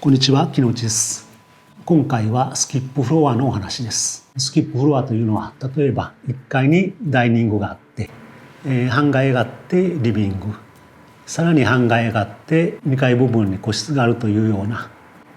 こんにちは、木内です。今回はスキップフロアのお話です。スキップフロアというのは、例えば1階にダイニングがあって、半階があってリビング、さらに半階があって2階部分に個室があるというような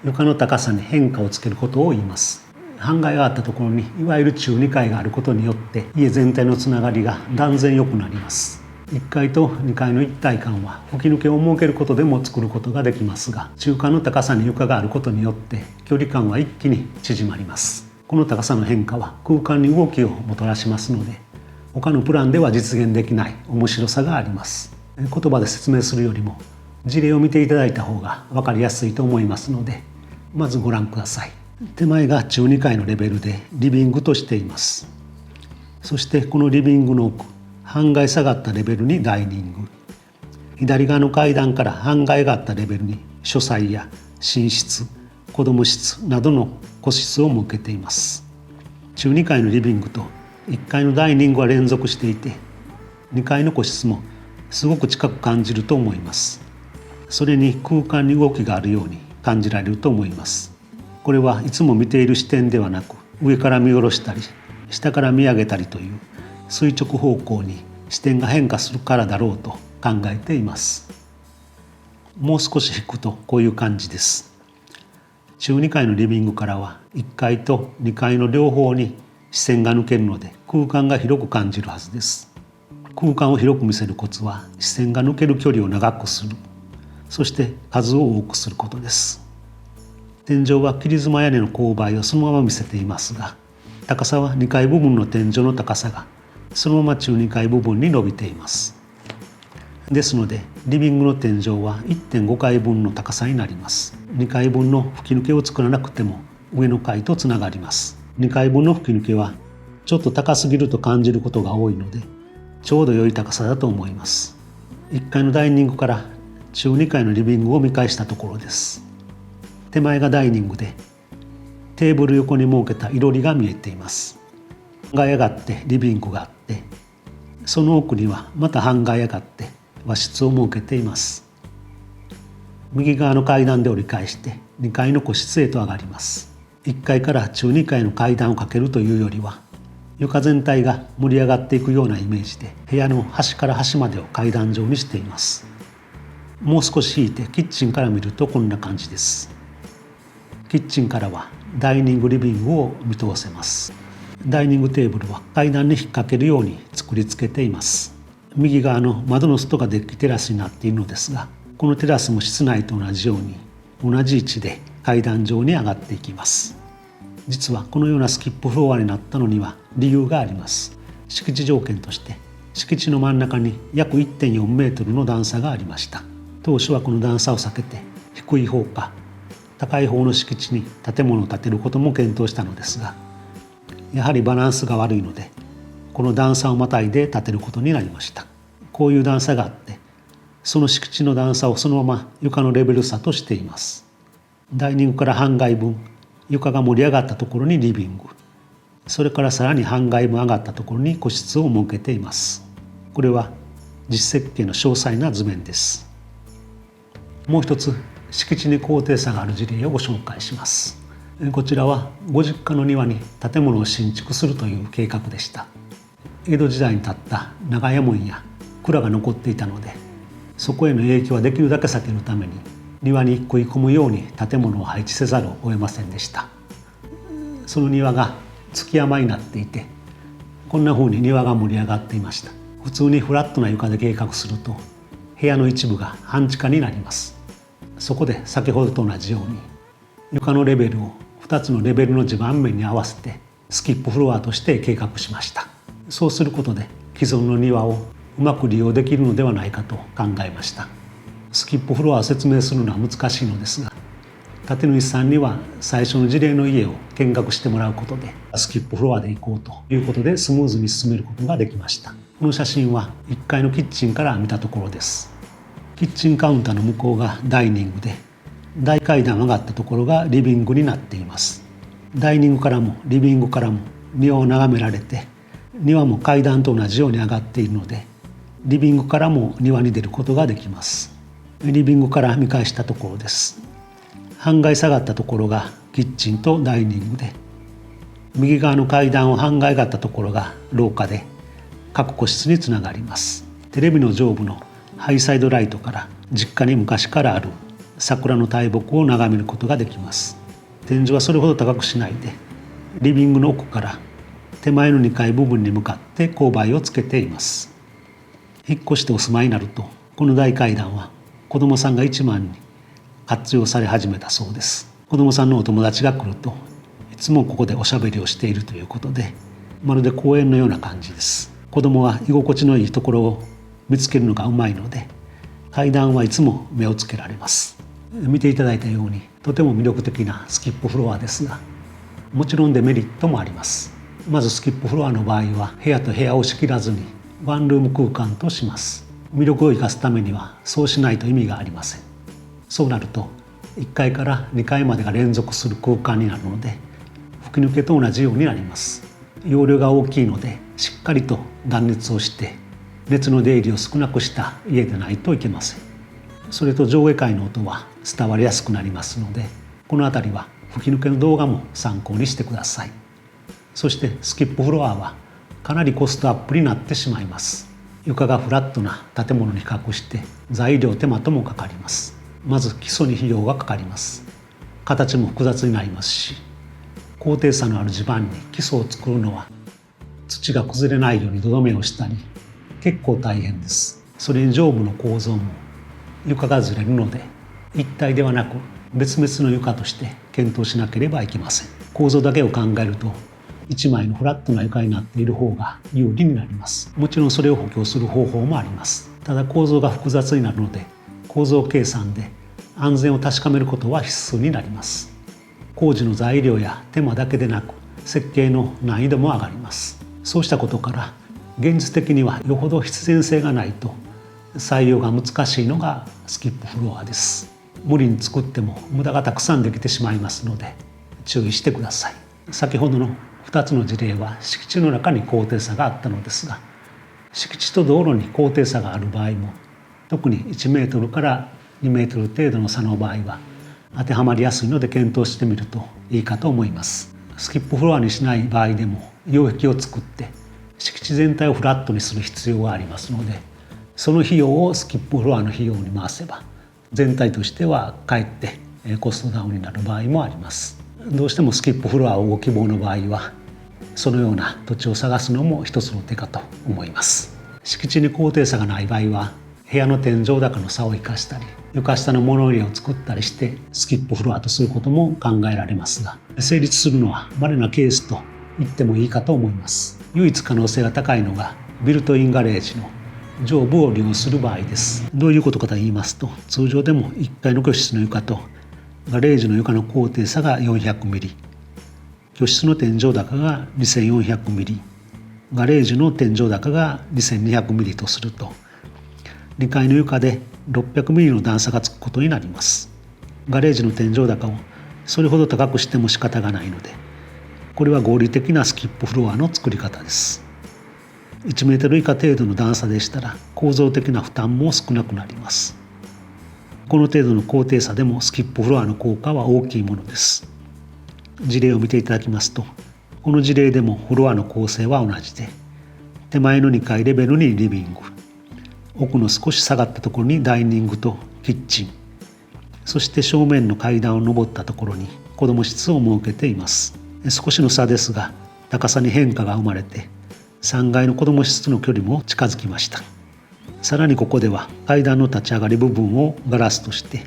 床の高さに変化をつけることを言います。半階があったところにいわゆる中2階があることによって家全体のつながりが断然良くなります。1階と2階の一体感は吹き抜けを設けることでも作ることができますが、中間の高さに床があることによって距離感は一気に縮まります。この高さの変化は空間に動きをもたらしますので、他のプランでは実現できない面白さがあります。言葉で説明するよりも事例を見ていただいた方が分かりやすいと思いますので、まずご覧ください。手前が中2階のレベルでリビングとしています。そしてこのリビングの奥、半階下がったレベルにダイニング、左側の階段から半階があったレベルに書斎や寝室、子供室などの個室を設けています。中2階のリビングと1階のダイニングは連続していて、2階の個室もすごく近く感じると思います。それに空間に動きがあるように感じられると思います。これはいつも見ている視点ではなく、上から見下ろしたり下から見上げたりという垂直方向に視点が変化するからだろうと考えています。もう少し引くとこういう感じです。中2階のリビングからは1階と2階の両方に視線が抜けるので空間が広く感じるはずです。空間を広く見せるコツは視線が抜ける距離を長くする、そして数を多くすることです。天井は切妻屋根の勾配をそのまま見せていますが、高さは2階部分の天井の高さがそのまま中2階部分に伸びています。ですのでリビングの天井は 1.5 階分の高さになります。2階分の吹き抜けを作らなくても上の階とつながります。2階分の吹き抜けはちょっと高すぎると感じることが多いので、ちょうど良い高さだと思います。1階のダイニングから中2階のリビングを見返したところです。手前がダイニングでテーブル横に設けた囲炉裏が見えています。半階上がってリビングがあって、その奥にはまた半階上がって和室を設けています。右側の階段で折り返して2階の個室へと上がります。1階から中2階の階段をかけるというよりは、床全体が盛り上がっていくようなイメージで部屋の端から端までを階段状にしています。もう少し引いてキッチンから見るとこんな感じです。キッチンからはダイニングリビングを見通せます。ダイニングテーブルは階段に引っ掛けるように作り付けています。右側の窓の外がデッキテラスになっているのですが、このテラスも室内と同じように同じ位置で階段状に上がっていきます。実はこのようなスキップフロアになったのには理由があります。敷地条件として敷地の真ん中に約 1.4 メートルの段差がありました。当初はこの段差を避けて低い方か高い方の敷地に建物を建てることも検討したのですが、やはりバランスが悪いのでこの段差をまたいで建てることになりました。こういう段差があって、その敷地の段差をそのまま床のレベル差としています。ダイニングから半階分床が盛り上がったところにリビング、それからさらに半階分上がったところに個室を設けています。これは実設計の詳細な図面です。もう一つ敷地に高低差がある事例をご紹介します。こちらはご実家の庭に建物を新築するという計画でした。江戸時代に建った長屋門や蔵が残っていたので、そこへの影響はできるだけ避けるために庭に食い込むように建物を配置せざるを得ませんでした。その庭が築山になっていて、こんな風に庭が盛り上がっていました。普通にフラットな床で計画すると部屋の一部が半地下になります。そこで先ほどと同じように床のレベルを2つのレベルの地盤面に合わせてスキップフロアとして計画しました。そうすることで既存の庭をうまく利用できるのではないかと考えました。スキップフロアを説明するのは難しいのですが、建主さんには最初の事例の家を見学してもらうことでスキップフロアで行こうということでスムーズに進めることができました。この写真は1階のキッチンから見たところです。キッチンカウンターの向こうがダイニングで、大階段上がったところがリビングになっています。ダイニングからもリビングからも庭を眺められて、庭も階段と同じように上がっているのでリビングからも庭に出ることができます。リビングから見返したところです。半階下がったところがキッチンとダイニングで、右側の階段を半階上がったところが廊下で各個室につながります。テレビの上部のハイサイドライトから実家に昔からある桜の大木を眺めることができます。天井はそれほど高くしないで、リビングの奥から手前の2階部分に向かって勾配をつけています。引っ越してお住まいになると、この大階段は子どもさんが一番に活用され始めたそうです。子どもさんのお友達が来るといつもここでおしゃべりをしているということで、まるで公園のような感じです。子どもは居心地のいいところを見つけるのがうまいので、階段はいつも目をつけられます。見ていただいたようにとても魅力的なスキップフロアですが、もちろんデメリットもあります。まずスキップフロアの場合は部屋と部屋を仕切らずにワンルーム空間とします。魅力を生かすためにはそうしないと意味がありません。そうなると1階から2階までが連続する空間になるので、吹き抜けと同じようになります。容量が大きいのでしっかりと断熱をして熱の出入りを少なくした家でないといけません。それと上下階の音は伝わりやすくなりますので、この辺りは吹き抜けの動画も参考にしてください。そしてスキップフロアはかなりコストアップになってしまいます。床がフラットな建物に比較して材料手間ともかかります。まず基礎に費用がかかります。形も複雑になりますし、高低差のある地盤に基礎を作るのは土が崩れないように土留めをしたり結構大変です。それに上部の構造も床がずれるので、一体ではなく別々の床として検討しなければいけません。構造だけを考えると一枚のフラットな床になっている方が有利になります。もちろんそれを補強する方法もあります。ただ構造が複雑になるので、構造計算で安全を確かめることは必須になります。工事の材料や手間だけでなく設計の難易度も上がります。そうしたことから現実的にはよほど必然性がないと採用が難しいのがスキップフロアです。無理に作っても無駄がたくさんできてしまいますので注意してください。先ほどの2つの事例は敷地の中に高低差があったのですが、敷地と道路に高低差がある場合も、特に1メートルから2メートル程度の差の場合は当てはまりやすいので検討してみるといいかと思います。スキップフロアにしない場合でも擁壁を作って敷地全体をフラットにする必要がありますので、その費用をスキップフロアの費用に回せば全体としてはかえってコストダウンになる場合もあります。どうしてもスキップフロアをご希望の場合はそのような土地を探すのも一つの手かと思います。敷地に高低差がない場合は部屋の天井高の差を生かしたり床下の物入れを作ったりしてスキップフロアとすることも考えられますが、成立するのは稀なケースと言ってもいいかと思います。唯一可能性が高いのがビルトインガレージの上部を利用する場合です。どういうことかと言いますと、通常でも1階の居室の床とガレージの床の高低差が400ミリ、居室の天井高が2400ミリ、ガレージの天井高が2200ミリとすると、2階の床で600ミリの段差がつくことになります。ガレージの天井高をそれほど高くしても仕方がないので、これは合理的なスキップフロアの作り方です。1メートル以下程度の段差でしたら構造的な負担も少なくなります。この程度の高低差でもスキップフロアの効果は大きいものです。事例を見ていただきますと、この事例でもフロアの構成は同じで、手前の2階レベルにリビング、奥の少し下がったところにダイニングとキッチン、そして正面の階段を上ったところに子ども室を設けています。少しの差ですが高さに変化が生まれて3階の子ども室の距離も近づきました。さらにここでは階段の立ち上がり部分をガラスとして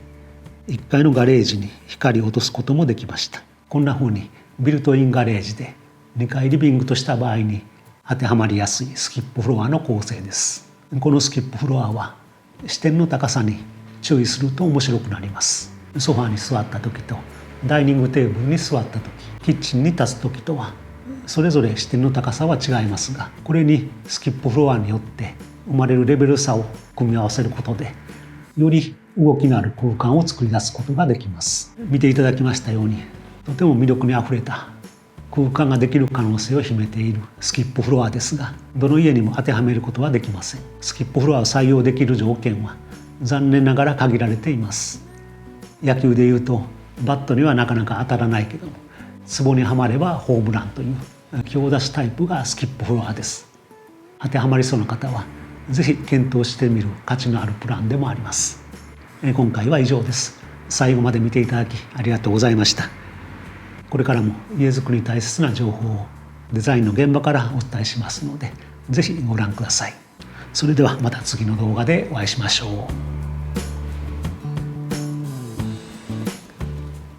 1階のガレージに光を落とすこともできました。こんな風にビルトインガレージで2階リビングとした場合に当てはまりやすいスキップフロアの構成です。このスキップフロアは視点の高さに注意すると面白くなります。ソファーに座った時とダイニングテーブルに座った時、キッチンに立つ時とはそれぞれ視点の高さは違いますが、これにスキップフロアによって生まれるレベル差を組み合わせることでより動きのある空間を作り出すことができます。見ていただきましたようにとても魅力にあふれた空間ができる可能性を秘めているスキップフロアですが、どの家にも当てはめることはできません。スキップフロアを採用できる条件は残念ながら限られています。野球でいうとバットにはなかなか当たらないけどもツボにはまればホームランという強打者タイプがスキップフロアです。当てはまりそうな方はぜひ検討してみる価値のあるプランでもあります。今回は以上です。最後まで見ていただきありがとうございました。これからも家づくりに大切な情報をデザインの現場からお伝えしますので、ぜひご覧ください。それではまた次の動画でお会いしましょう。